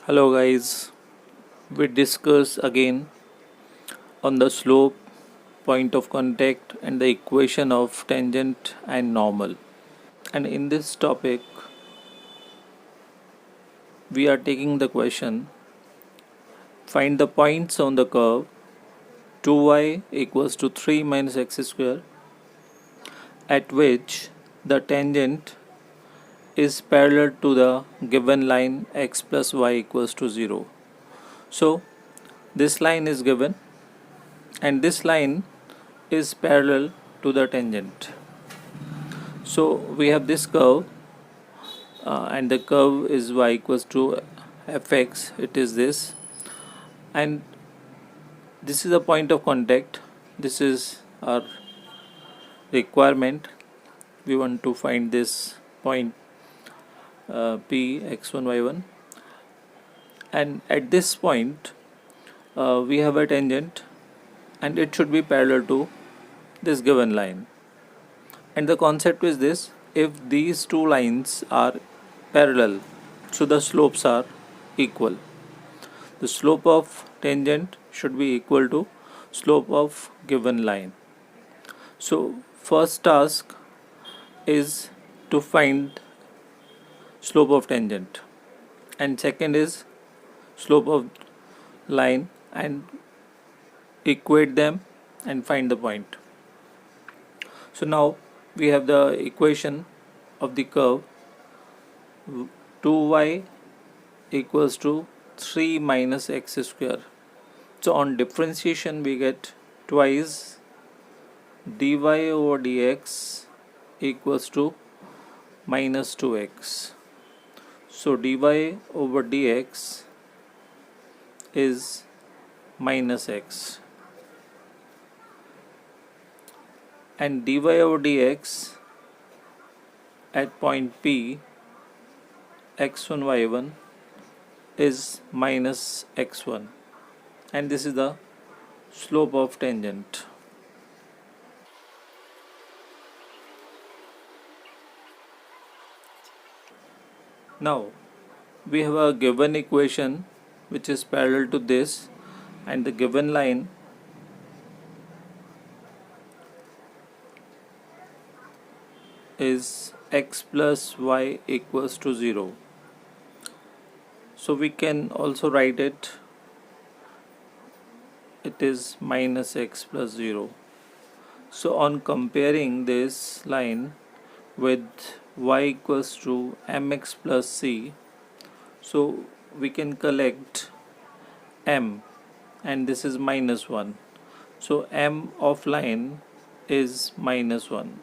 Hello guys, we discuss again on the slope, point of contact and the equation of tangent and normal. And in this topic, we are taking the question, find the points on the curve 2y equals to 3 minus x square at which the tangent is parallel to the given line x plus y equals to 0. So this line is given and this line is parallel to the tangent. So we have this curve and the curve is y equals to fx, it is this, and this is a point of contact. This is our requirement. We want to find this point p x1 y1, and at this point we have a tangent and it should be parallel to this given line. And the concept is this: if these two lines are parallel, so the slopes are equal. The slope of tangent should be equal to slope of given line. So first task is to find slope of tangent, and second is slope of line, and equate them and find the point. So now we have the equation of the curve 2y equals to 3 minus x square. So on differentiation we get twice dy over dx equals to minus 2x. So dy over dx is minus x, and dy over dx at point P x1 y1 is minus x1, and this is the slope of tangent. Now we have a given equation which is parallel to this, and the given line is x plus y equals to 0. So we can also write it is minus x plus 0. So on comparing this line with y equals to mx plus c, so we can collect m, and this is minus 1. So m of line is minus 1.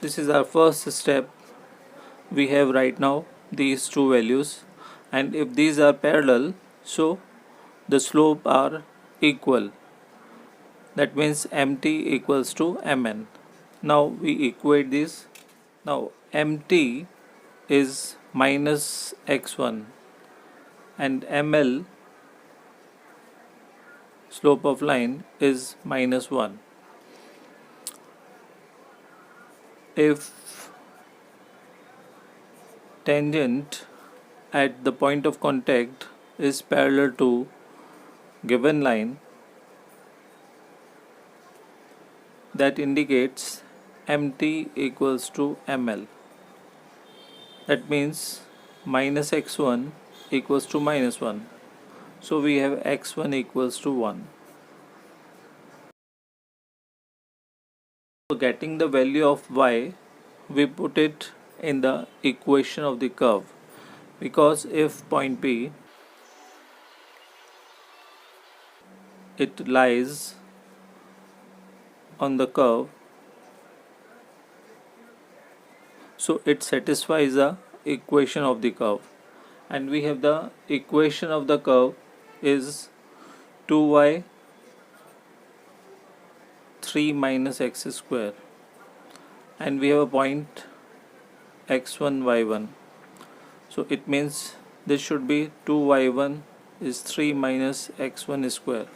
This is our first step. We have right now these two values, and if these are parallel, so the slope are equal. That means mt equals to mn. Now we equate this. Now mt is minus x1 and ml, slope of line, is minus 1. If tangent at the point of contact is parallel to given line, that indicates mt equals to ml. That means minus x1 equals to minus 1. So we have x1 equals to 1. So getting the value of y, we put it in the equation of the curve, because if point P, it lies on the curve, so it satisfies the equation of the curve, and we have the equation of the curve is 2y 3 minus x square, and we have a point x1 y1. So it means this should be 2y1 is 3 minus x1 square.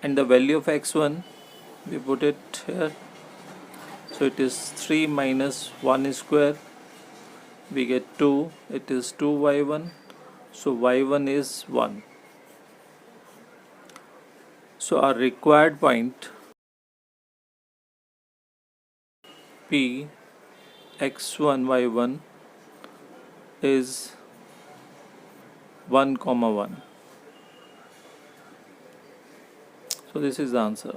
and the value of x1 we put it here, so it is 3 minus 1 square, we get 2, it is 2y1, so y1 is 1. So our required point P x1 y1 is 1 comma 1. So this is the answer.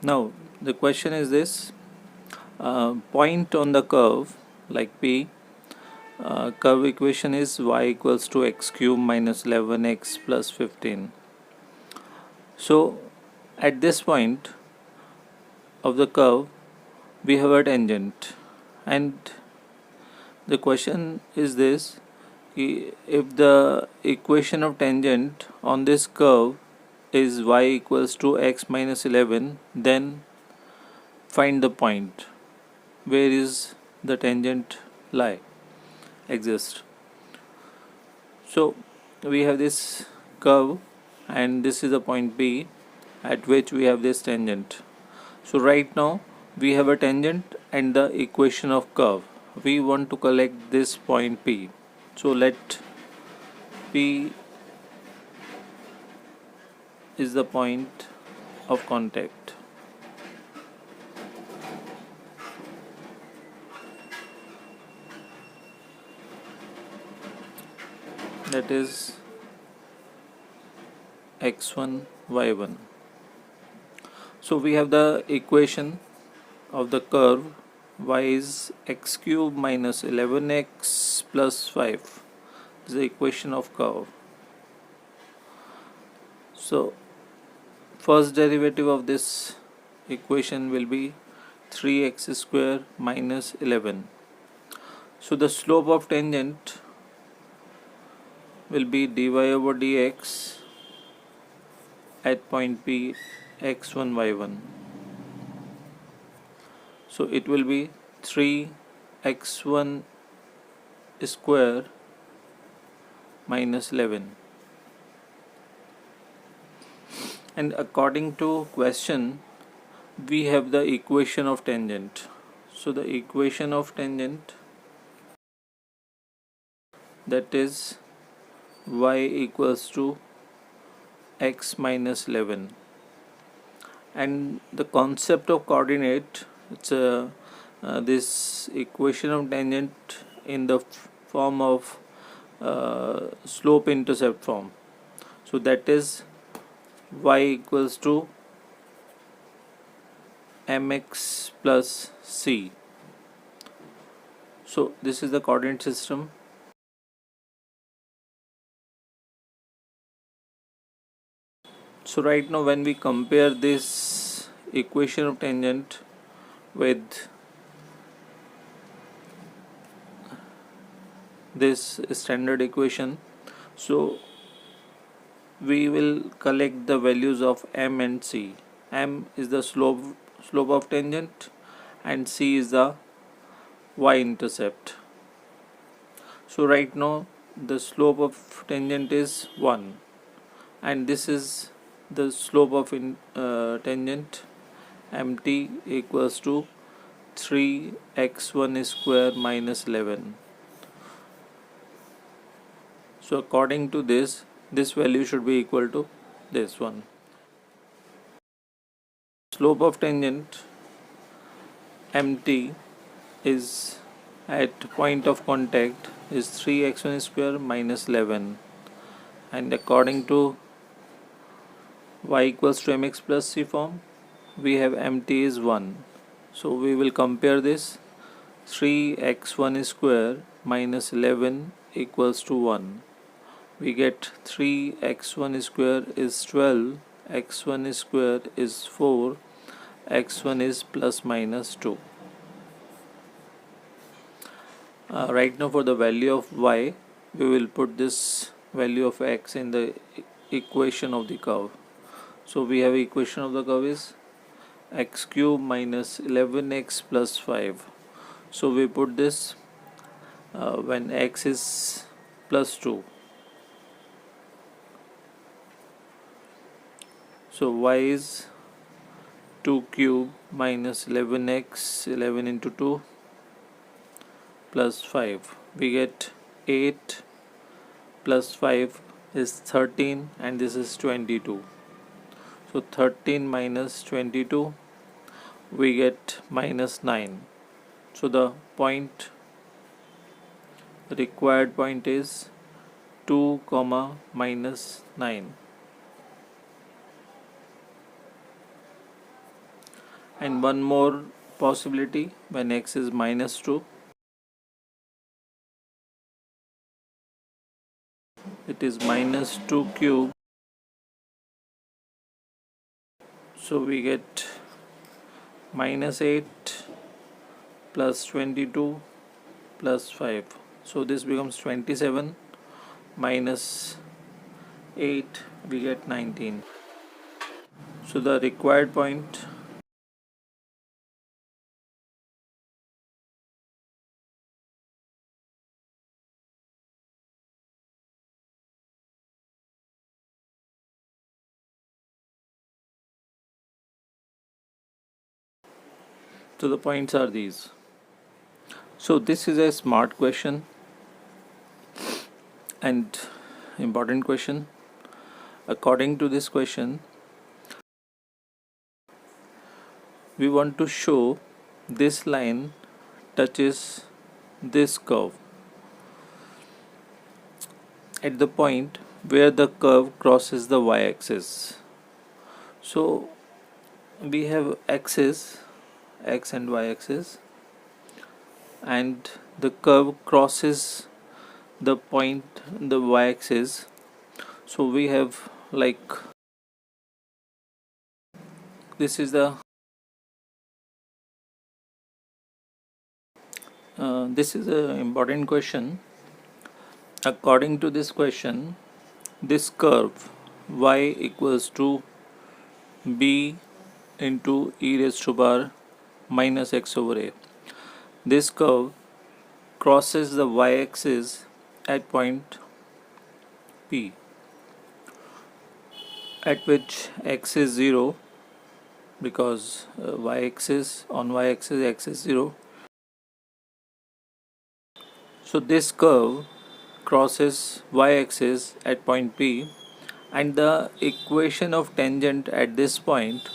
Now the question is this, point on the curve like P, curve equation is y equals to x cube minus 11x plus 15. So at this point of the curve we have a tangent, and the question is this, if the equation of tangent on this curve is y equals to x minus 11, then find the point where is the tangent exist. So we have this curve and this is the point P at which we have this tangent. So right now we have a tangent and the equation of curve. We want to collect this point P. So let P is the point of contact. That is x1 y1. So we have the equation of the curve, y is x cube minus 11x plus 5 is the equation of curve. So first derivative of this equation will be 3x square minus 11. So the slope of tangent will be dy over dx at point P x1 y1. So it will be 3x1 square minus 11. And according to question we have the equation of tangent. So the equation of tangent, that is y equals to x minus 11, and the concept of coordinate, it's this equation of tangent in the form of slope intercept form. So that is y equals to mx plus c. So this is the coordinate system. So right now when we compare this equation of tangent with this standard equation, so we will collect the values of m and c. M is the slope of tangent and c is the y-intercept. So right now the slope of tangent is 1 and this is the slope of tangent, mt equals to 3x1 square minus 11. So according to this value should be equal to this one. Slope of tangent mt is at point of contact is 3x1 square minus 11, and according to y equals to mx plus c form we have mt is 1. So we will compare this, 3x1 square minus 11 equals to 1. We get 3x1 square is 12, x1 square is 4, x1 is plus minus 2. Right now for the value of y we will put this value of x in the equation of the curve. So we have equation of the curve is x cube minus 11x plus 5. So we put this when x is plus 2. So y is 2 cube minus 11x, 11 into 2 plus 5. We get 8 plus 5 is 13 and this is 22. So 13 minus 22 we get minus 9. So the required point is 2 comma minus 9. And one more possibility, when x is minus 2, it is minus 2 cube. So we get minus 8 plus 22 plus 5. So this becomes 27 minus 8, we get 19. So the required point to the points are these. So this is a smart question and important question. According to this question, we want to show this line touches this curve at the point where the curve crosses the y-axis. So we have axis, x and y-axis, and the curve crosses the point, the y-axis. So we have like this is the this is an important question. According to this question, this curve y equals to b into e raised to power minus x over a. This curve crosses the y-axis at point P, at which x is 0 because y-axis x is 0. So this curve crosses y-axis at point P, and the equation of tangent at this point,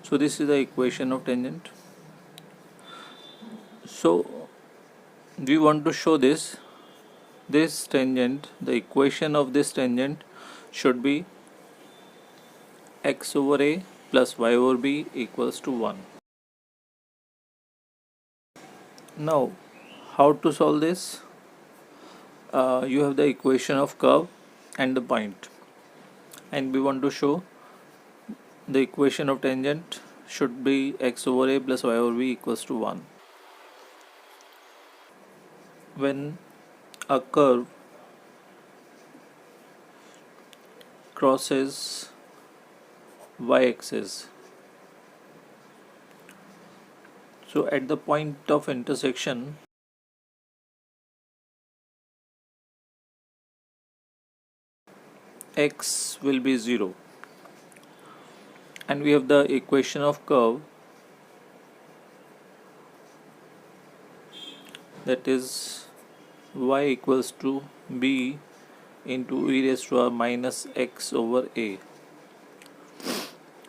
so this is the equation of tangent. So we want to show this tangent, the equation of this tangent should be x over a plus y over b equals to 1. Now how to solve this? You have the equation of curve and the point, and we want to show the equation of tangent should be x over a plus y over b equals to 1. When a curve crosses y-axis, so at the point of intersection, x will be 0, and we have the equation of curve, that is y equals to b into e raised to power minus x over a.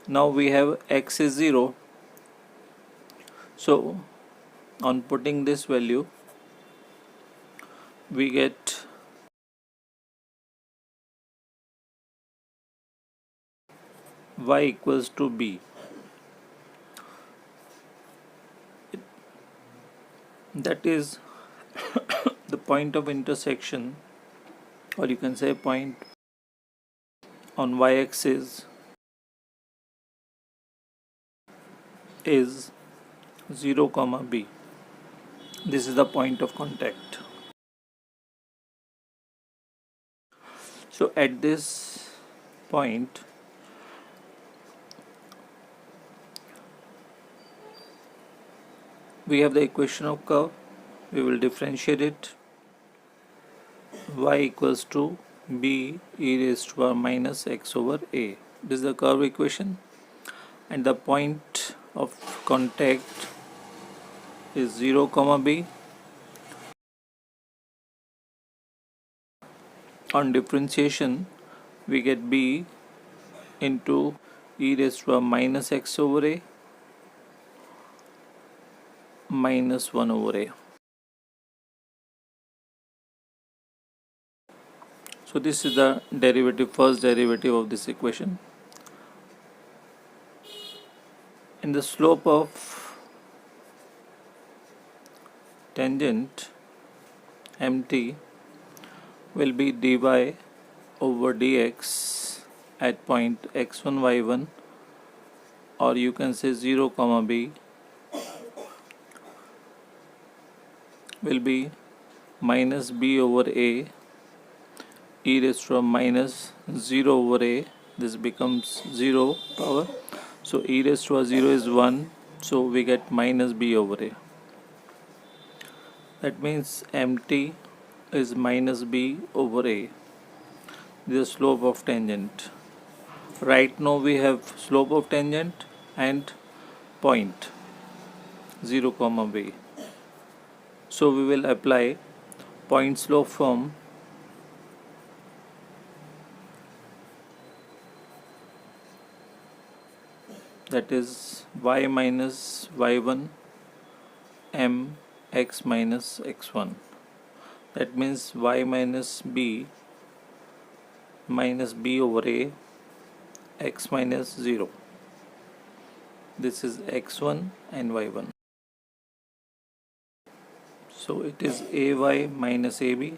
Now we have x is 0, so on putting this value we get y equals to b. That is the point of intersection, or you can say point on y-axis is 0 comma b. This is the point of contact. So at this point we have the equation of curve. We will differentiate it. Y equals to b e raised to power minus x over a. This is the curve equation, and the point of contact is 0 comma b. On differentiation, we get b into e raised to power minus x over a minus 1 over a. So this is the derivative, first derivative of this equation. And the slope of tangent mt will be dy over dx at point x1 y1, or you can say 0 comma b will be minus b over a e raised to minus 0 over a. This becomes 0 power, so e raised to 0 is 1, so we get minus b over a. That means mt is minus b over a. This is the slope of tangent. Right now we have slope of tangent and point 0 comma b. So we will apply point slope form. That is y minus y1 m x minus x1. That means y minus b over a x minus 0. This is x1 and y1. So it is ay minus ab.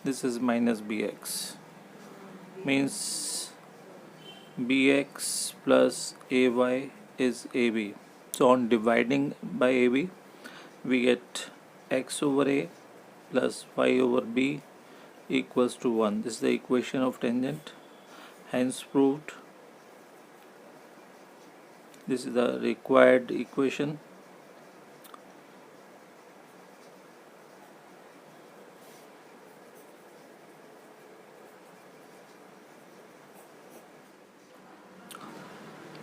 This is minus bx. Means bx plus ay is ab. So on dividing by ab, we get x over a plus y over b equals to 1. This is the equation of tangent, hence proved. This is the required equation.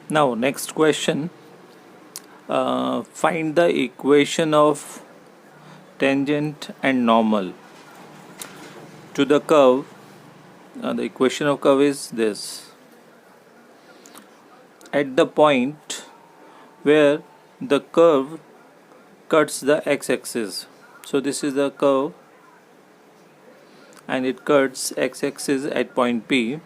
Now next question, find the equation of tangent and normal to the curve. The equation of curve is this. At the point where the curve cuts the x-axis, so this is the curve and it cuts x-axis at point P.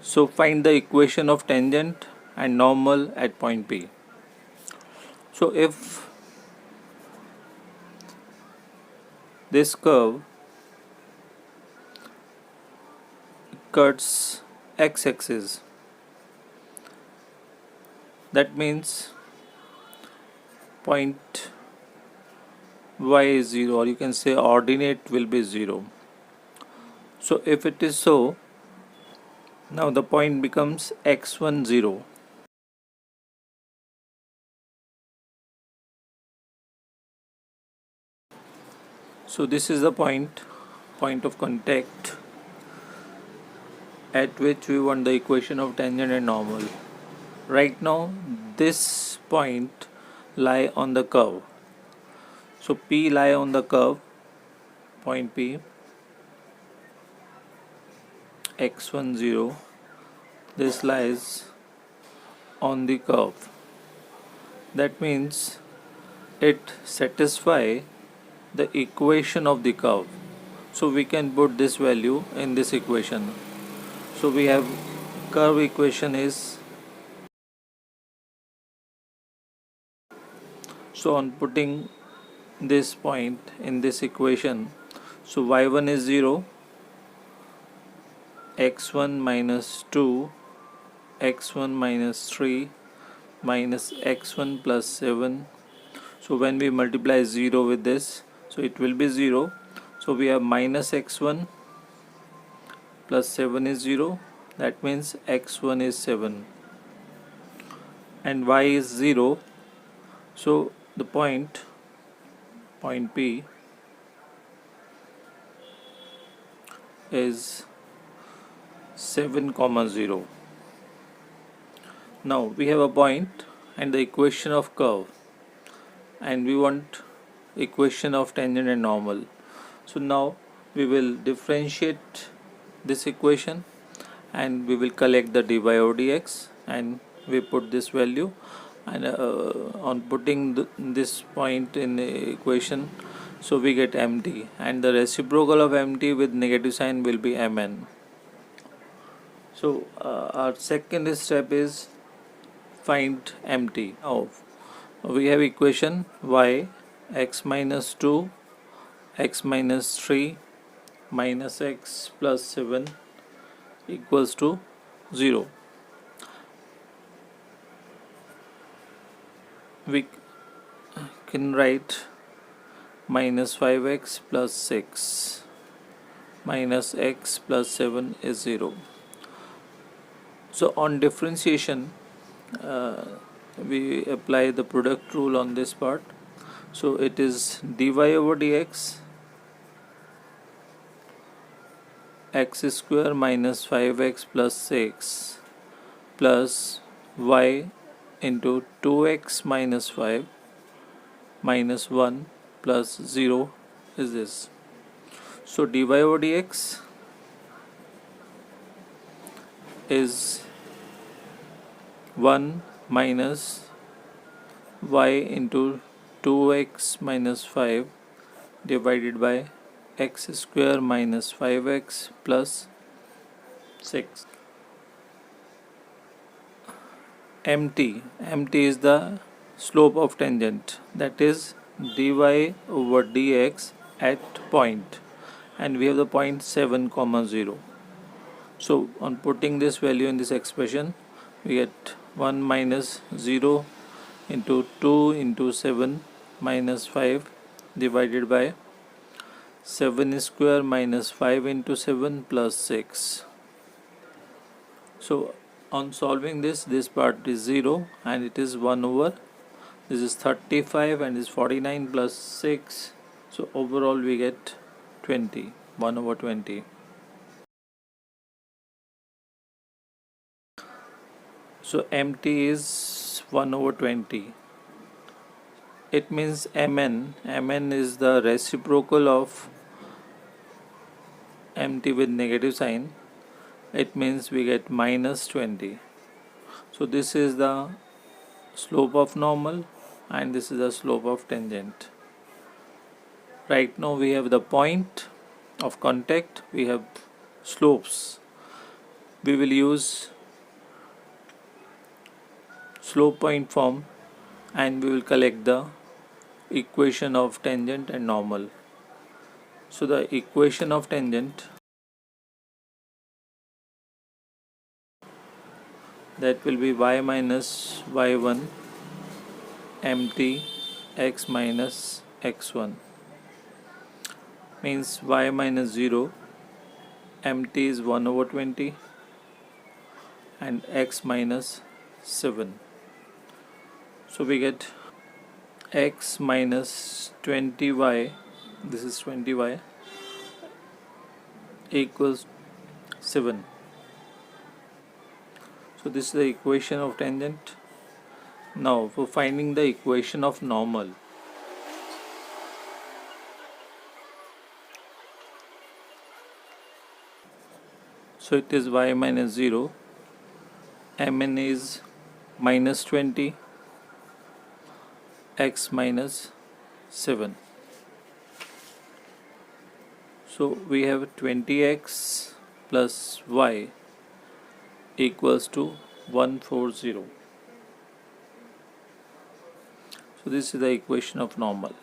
So find the equation of tangent and normal at point P. So if this curve cuts x-axis, that means point y is 0, or you can say ordinate will be 0. So if it is so, now the point becomes x1 0. So this is the point of contact at which we want the equation of tangent and normal. Right now this point lie on the curve. So P lie on the curve, point P, x1 0. This lies on the curve. That means it satisfies the equation of the curve. So we can put this value in this equation. So we have curve equation is, so on putting this point in this equation, so y1 is 0, x1 minus 2, x1 minus 3 minus x1 plus 7. So when we multiply 0 with this, so it will be 0. So we have minus x1 plus 7 is 0. That means x1 is 7 and y is 0. So the point P is 7, 0. Now we have a point and the equation of curve, and we want equation of tangent and normal. So now we will differentiate this equation and we will collect the dy over dx, and we put this value, and on putting this point in the equation, so we get mt, and the reciprocal of mt with negative sign will be mn. So our second step is find mt. Now we have equation y x minus 2 x minus 3 minus x plus 7 equals to 0. We can write minus 5x plus 6 minus x plus 7 is 0. So on differentiation, we apply the product rule on this part. So it is dy over dx x square minus 5x plus 6 plus y into 2x minus 5 minus 1 plus 0 is this. So dy over dx is 1 minus y into 2x minus 5 divided by x square minus 5x plus 6. mt is the slope of tangent, that is dy over dx at point, and we have the point 7, 0. So on putting this value in this expression, we get 1 minus 0 into 2 into 7 minus 5 divided by 7 square minus 5 into 7 plus 6. So on solving this part is 0 and it is 1 over, this is 35 and is 49 plus 6. So overall we get 20, 1 over 20. So mt is 1 over 20. It means mn is the reciprocal of mt with negative sign. It means we get minus 20. So this is the slope of normal and this is the slope of tangent. Right now we have the point of contact, we have slopes. We will use slope point form and we will collect the equation of tangent and normal. So the equation of tangent, that will be y minus y1 mt x minus x1, means y minus 0, mt is 1 over 20 and x minus 7. So we get x minus 20y, this is 20y, equals 7. So this is the equation of tangent. Now for finding the equation of normal, so it is y minus 0, mn is minus 20, x minus 7. So we have 20x plus y equals to 140. So this is the equation of normal.